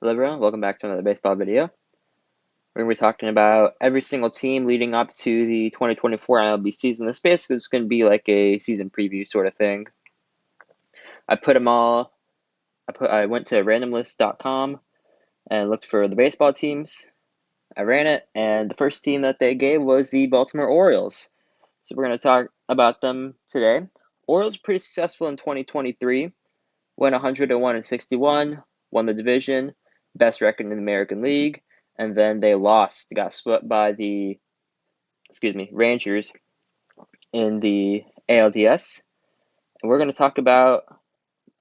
Hello everyone, welcome back to another baseball video. We're going to be talking about every single team leading up to the 2024 MLB season. This basically is going to be like a season preview sort of thing. I put them all, I went to randomlist.com and looked for the baseball teams. I ran it, and the first team that they gave was the Baltimore Orioles. So we're going to talk about them today. Orioles were pretty successful in 2023, went 101 and 61, won the division, best record in the American League, and then they lost, got swept by the Rangers in the ALDS. And we're going to talk about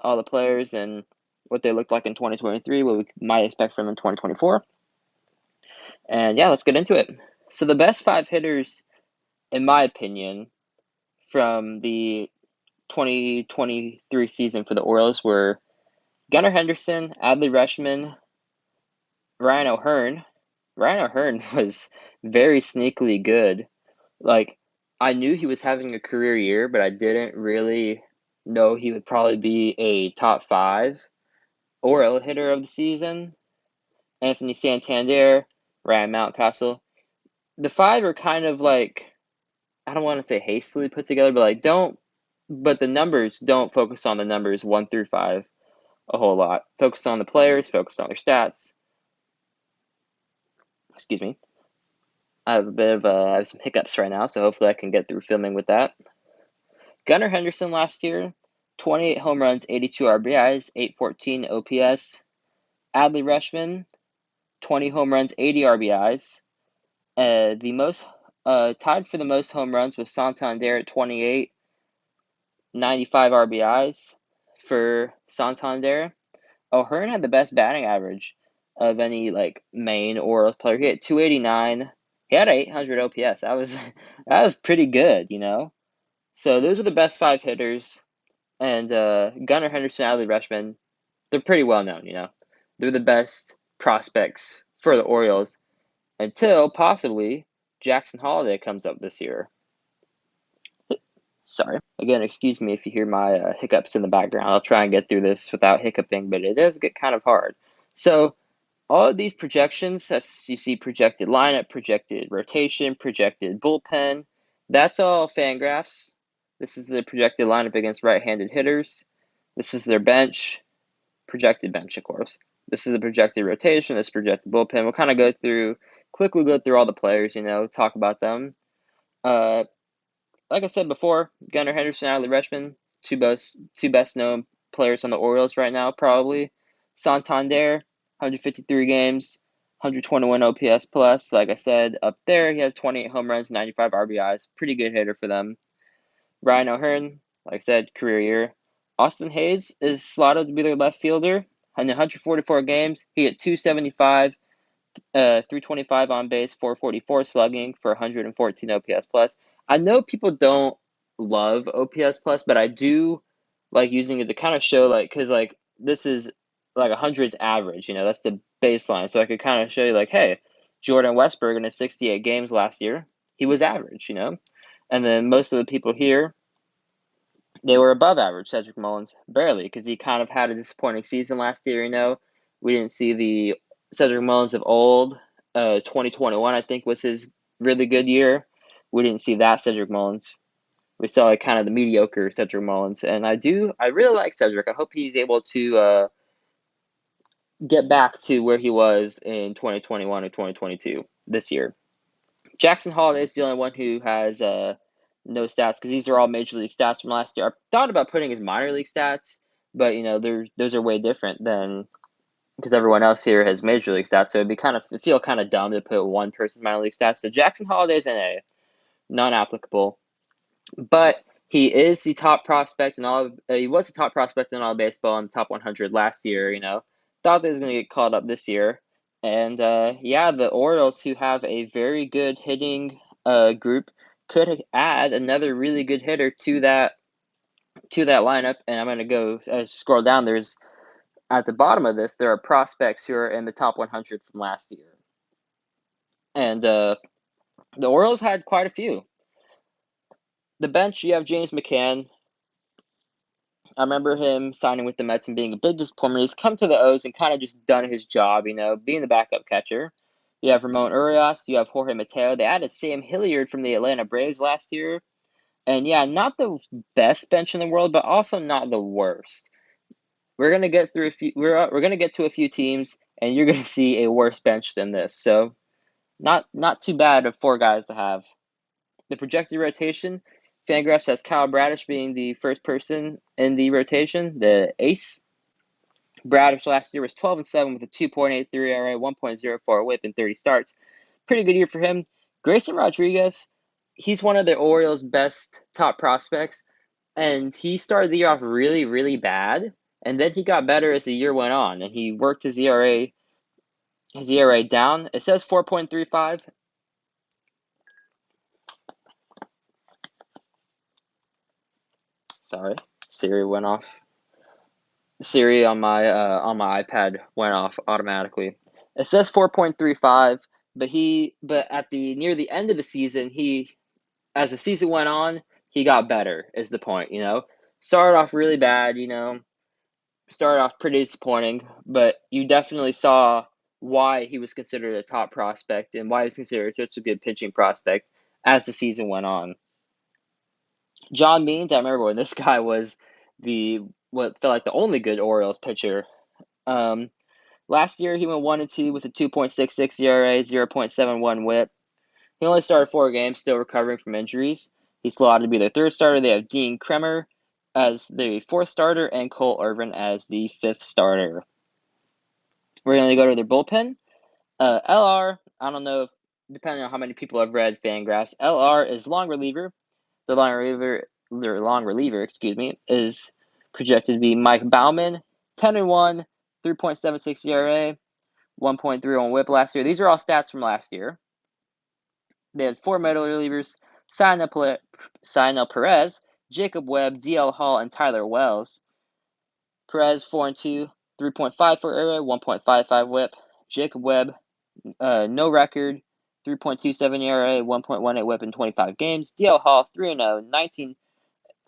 all the players and what they looked like in 2023, what we might expect from them in 2024. And yeah, let's get into it. So the best five hitters, in my opinion, from the 2023 season for the Orioles were Gunnar Henderson, Adley Rutschman, Ryan O'Hearn. Ryan O'Hearn was very sneakily good. Like, I knew he was having a career year, but I didn't really know he would probably be a top five Oriole hitter of the season. Anthony Santander, Ryan Mountcastle. The five are kind of like, I don't want to say hastily put together, but but the numbers don't focus on the numbers one through five a whole lot. Focus on the players, focus on their stats. Excuse me. I have I have some hiccups right now, so hopefully I can get through filming with that. Gunnar Henderson last year, 28 home runs, 82 RBIs, 814 OPS. Adley Rutschman, 20 home runs, 80 RBIs. The most tied for the most home runs was Santander at 28, 95 RBIs for Santander. O'Hearn had the best batting average of any main Orioles player. He had 289. He had 800 OPS. That was pretty good, you know. So those are the best five hitters. And Gunnar Henderson, Adley Rutschman, they're pretty well known, you know. They're the best prospects for the Orioles until possibly Jackson Holliday comes up this year. Sorry. Again, excuse me if you hear my hiccups in the background. I'll try and get through this without hiccuping, but it does get kind of hard. So all of these projections, as you see projected lineup, projected rotation, projected bullpen, that's all Fangraphs. This is the projected lineup against right-handed hitters. This is their bench, projected bench, of course. This is the projected rotation, this projected bullpen. We'll kind of quickly go through all the players, you know, talk about them. Like I said before, Gunnar Henderson, Adley Rutschman, two best known players on the Orioles right now, probably. Santander, 153 games, 121 OPS plus. Like I said, up there, he has 28 home runs, 95 RBIs. Pretty good hitter for them. Ryan O'Hearn, like I said, career year. Austin Hayes is slotted to be their left fielder. In 144 games, he hit 275, 325 on base, 444 slugging for 114 OPS plus. I know people don't love OPS plus, but I do like using it to kind of show because this is like a hundreds average, you know, that's the baseline. So I could kind of show you hey, Jordan Westburg in his 68 games last year, he was average, you know, and then most of the people here, they were above average. Cedric Mullins barely, because he kind of had a disappointing season last year. You know, we didn't see the Cedric Mullins of old. 2021, I think, was his really good year. We didn't see that Cedric Mullins. We saw kind of the mediocre Cedric Mullins, and I really like Cedric. I hope he's able to get back to where he was in 2021 or 2022 this year. Jackson Holliday is the only one who has no stats because these are all major league stats from last year. I thought about putting his minor league stats, but you know those are way different than because everyone else here has major league stats. So it'd feel kind of dumb to put one person's minor league stats. So Jackson Holliday's NA, non-applicable, but he is the top prospect in all. He was the top prospect in all baseball in the top 100 last year. You know, thought that he was going to get called up this year. And yeah, the Orioles, who have a very good hitting group, could add another really good hitter to that lineup. And I'm going to go scroll down. There's at the bottom of this, there are prospects who are in the top 100 from last year, and the Orioles had quite a few. The bench, you have James McCann, I remember him signing with the Mets and being a big disappointment. He's come to the O's and kind of just done his job, being the backup catcher. You have Ramon Urias, you have Jorge Mateo. They added Sam Hilliard from the Atlanta Braves last year. And yeah, not the best bench in the world, but also not the worst. We're gonna get through a few. We're gonna get to a few teams, and you're gonna see a worse bench than this. So not too bad of four guys to have. The projected rotation, Fangraphs has Kyle Bradish being the first person in the rotation, the ace. Bradish last year was 12-7 with a 2.83 ERA, 1.04 WHIP, in 30 starts. Pretty good year for him. Grayson Rodriguez, he's one of the Orioles' best top prospects, and he started the year off really, really bad, and then he got better as the year went on, and he worked his ERA down. It says 4.35. Sorry, Siri went off. Siri on my iPad went off automatically. It says 4.35, but at the near the end of the season, he as the season went on, he got better, is the point. Started off really bad. Started off pretty disappointing, but you definitely saw why he was considered a top prospect and why he was considered such a good pitching prospect as the season went on. John Means, I remember when this guy was the what felt like the only good Orioles pitcher. Um, Last year he went 1-2 with a 2.66 ERA, 0.71 WHIP. He only started 4 games, still recovering from injuries. He's slotted to be their third starter. They have Dean Kremer as the fourth starter and Cole Irvin as the fifth starter. We're going to go to their bullpen. LR, I don't know if, depending on how many people have read Fangraphs, LR is long reliever. Their long reliever, is projected to be Mike Baumann, 10-1, 3.76 ERA, 1.31 WHIP last year. These are all stats from last year. They had four middle relievers: Sionel Perez, Jacob Webb, DL Hall, and Tyler Wells. Perez 4-2, 3.54 ERA, 1.55 WHIP. Jacob Webb, no record, 3.27 ERA, 1.18 WHIP in 25 games. DL Hall 3-0, 19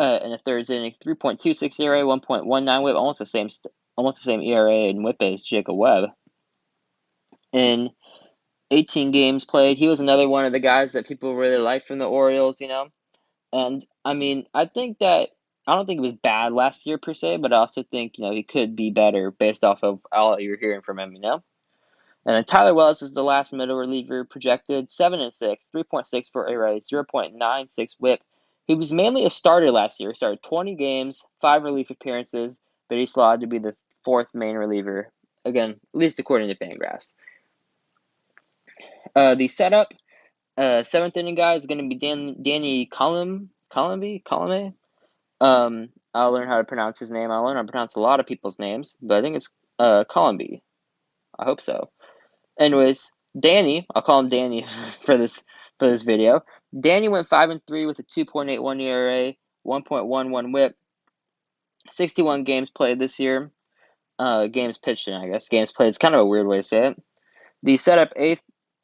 in a third inning, 3.26 ERA, 1.19 WHIP, almost the same ERA and WHIP as Jacob Webb. In 18 games played, he was another one of the guys that people really liked from the Orioles. And I mean, I don't think it was bad last year per se, but I also think he could be better based off of all you're hearing from him. And then Tyler Wells is the last middle reliever, projected 7-6, 3.64 ERA, 0.96 WHIP. He was mainly a starter last year. He started 20 games, 5 relief appearances, but he's slotted to be the fourth main reliever. Again, at least according to Fangraphs. The setup, seventh inning guy is going to be Danny Colombe. I'll learn how to pronounce his name. I'll learn how to pronounce a lot of people's names, but I think it's Colombe. I hope so. Anyways, Danny, I'll call him Danny for this video. Danny went 5-3 with a 2.81 ERA, 1.11 WHIP, 61 games played this year. Games pitched in, I guess. Games played. It's kind of a weird way to say it. The setup eighth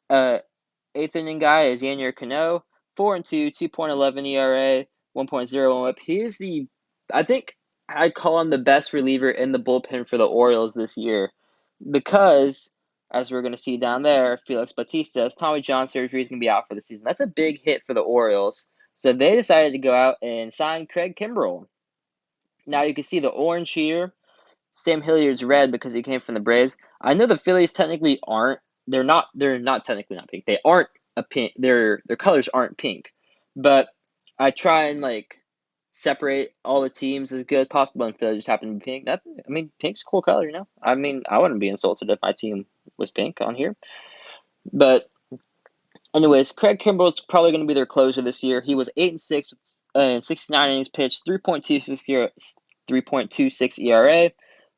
inning guy is Yanier Cano, 4-2, 2.11 ERA, 1.01 WHIP. He is I think I'd call him the best reliever in the bullpen for the Orioles this year because, as we're going to see down there, Felix Bautista's Tommy John surgery is going to be out for the season. That's a big hit for the Orioles. So they decided to go out and sign Craig Kimbrell. Now you can see the orange here. Sam Hilliard's red because he came from the Braves. I know the Phillies technically aren't. They're not technically not pink. They aren't a pink. Their colors aren't pink. But I try and separate all the teams as good as possible, and Philly just happen to be pink. Pink's a cool color. I wouldn't be insulted if my team was pink on here. But anyways, Craig Kimbrell's probably going to be their closer this year. He was 8-6 in 69 innings pitched, 3.26 ERA,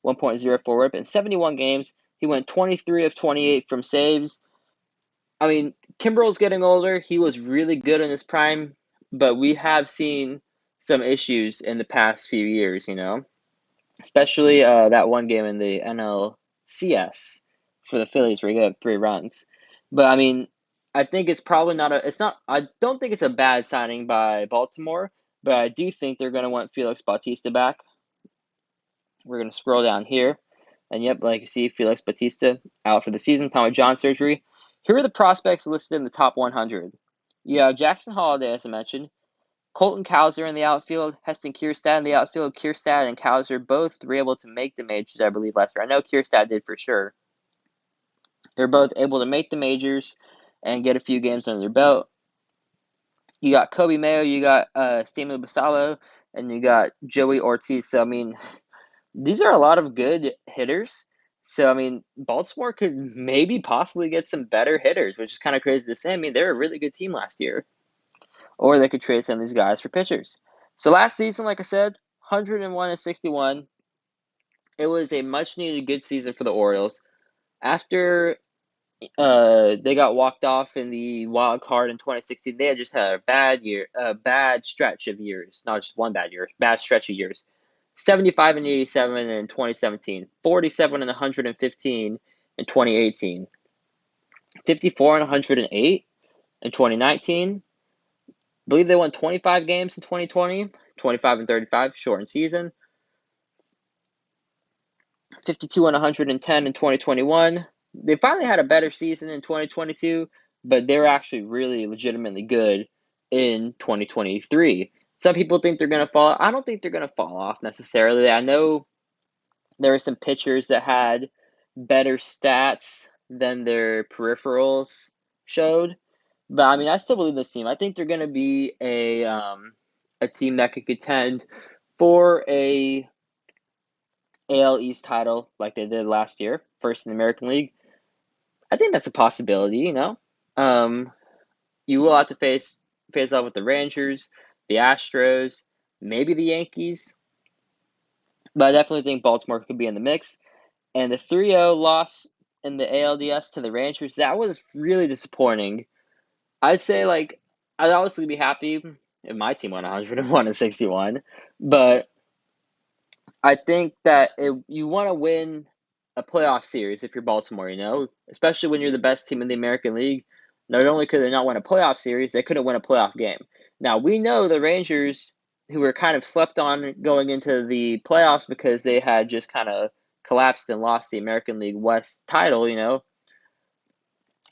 1.04 WHIP in 71 games. He went 23 of 28 from saves. Kimbrell's getting older. He was really good in his prime, but we have seen some issues in the past few years. Especially that one game in the NLCS for the Phillies where he got 3 runs. But I think it's probably I don't think it's a bad signing by Baltimore, but I do think they're going to want Felix Bautista back. We're going to scroll down here. And yep, like you see, Felix Batista out for the season, Tommy John surgery. Here are the prospects listed in the top 100. You have Jackson Holliday, as I mentioned. Colton Cowser in the outfield, Heston Kjerstad in the outfield. Kjerstad and Cowser both were able to make the majors, I believe, last year. I know Kjerstad did for sure. They're both able to make the majors and get a few games under their belt. You got Kobe Mayo, you got Stanley Basalo, and you got Joey Ortiz. So, I mean, these are a lot of good hitters. So, I mean, Baltimore could maybe possibly get some better hitters, which is kind of crazy to say. I mean, they're a really good team last year. Or they could trade some of these guys for pitchers. So, last season, like I said, 101 and 61. It was a much needed good season for the Orioles. After they got walked off in the wild card in 2016, they had just had a bad stretch of years. Not just one bad year, bad stretch of years. 75 and 87 in 2017, 47 and 115 in 2018, 54 and 108 in 2019. I believe they won 25 games in 2020, 25 and 35, shortened season. 52 and 110 in 2021. They finally had a better season in 2022, but they were actually really legitimately good in 2023. Some people think they're going to fall. I don't think they're going to fall off necessarily. I know there were some pitchers that had better stats than their peripherals showed, but I mean, I still believe this team. I think they're going to be a team that could contend for a AL East title like they did last year, first in the American League. I think that's a possibility, you know. Um, you will have to face off with the Rangers, the Astros, maybe the Yankees, but I definitely think Baltimore could be in the mix. And the 3-0 loss in the ALDS to the Rangers, that was really disappointing. I'd say, like, I'd obviously be happy if my team won 101 and 61, but I think that you want to win a playoff series if you're Baltimore, you know, especially when you're the best team in the American League. Not only could they not win a playoff series, they couldn't win a playoff game. Now, we know the Rangers, who were kind of slept on going into the playoffs because they had just kind of collapsed and lost the American League West title, you know,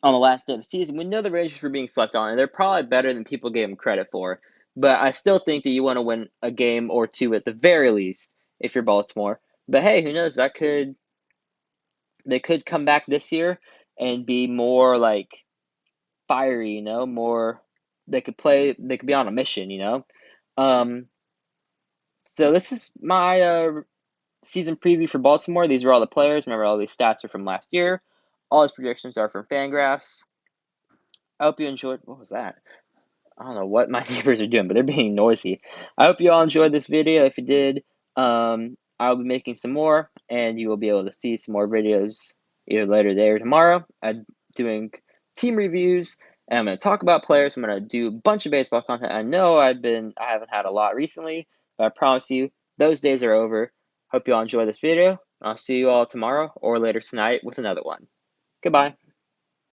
on the last day of the season. We know the Rangers were being slept on, and they're probably better than people gave them credit for. But I still think that you want to win a game or two at the very least if you're Baltimore. But hey, who knows? They could come back this year and be more like fiery, you know, more they could be on a mission, you know. Um so this is my season preview for Baltimore. These are all the players. Remember, all these stats are from last year. All his projections are from Fangraphs. I hope you enjoyed. What was that? I don't know what my neighbors are doing, but they're being noisy. I hope you all enjoyed this video. If you did, I'll be making some more, and you will be able to see some more videos either later today or tomorrow. I'm doing team reviews, and I'm going to talk about players. I'm going to do a bunch of baseball content. I know I haven't had a lot recently, but I promise you, those days are over. Hope you all enjoy this video. I'll see you all tomorrow or later tonight with another one. Goodbye.